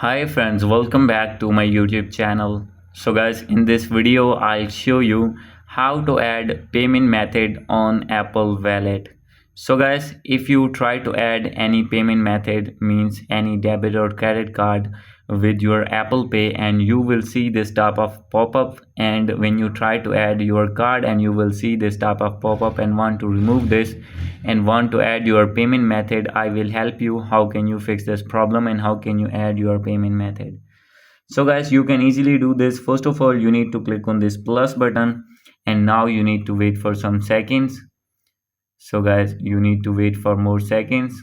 Hi friends, welcome back to my YouTube channel. So guys, in this video I'll show you how to add payment method on Apple Wallet. So guys, if you try to add any payment method, means any debit or credit card with your Apple Pay, and you will see this type of pop-up, and when you try to add your card and you will see this type of pop-up and want to remove this and want to add your payment method, I will help you how can you fix this problem and how can you add your payment method. So guys, you can easily do this. First of all, you need to click on this plus button, and now you need to wait for some seconds. So guys, you need to wait for more seconds.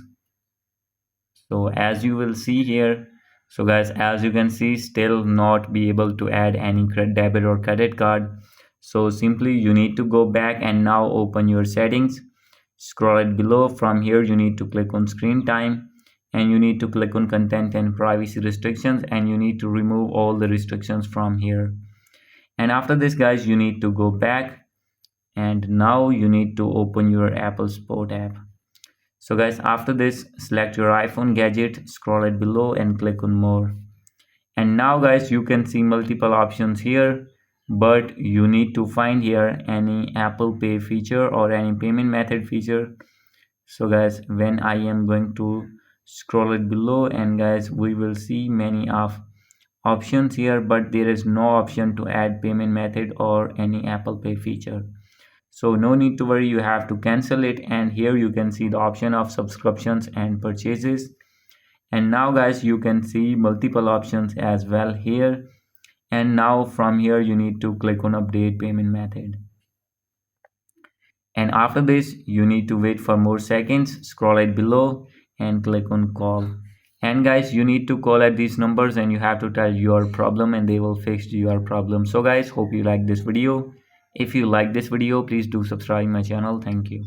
So as you will see here, so guys, as you can see, still not be able to add any debit or credit card. So simply you need to go back and now open your settings, scroll it below. From here you need to click on screen time, and you need to click on content and privacy restrictions, and you need to remove all the restrictions from here. And after this guys, you need to go back, and now you need to open your Apple Sport app. So guys, after this, select your iPhone gadget, scroll it below and click on more. And now guys, you can see multiple options here, but you need to find here any Apple Pay feature or any payment method feature. So guys, when I am going to scroll it below, and guys, we will see many of options here, but there is no option to add payment method or any Apple Pay feature. So no need to worry, you have to cancel it. And here you can see the option of subscriptions and purchases. And now guys, you can see multiple options as well here. And now from here you need to click on update payment method. And after this you need to wait for more seconds, scroll it below and click on call. And guys, you need to call at these numbers and you have to tell your problem and they will fix your problem. So guys, hope you like this video. If you like this video, please do subscribe my channel. Thank you.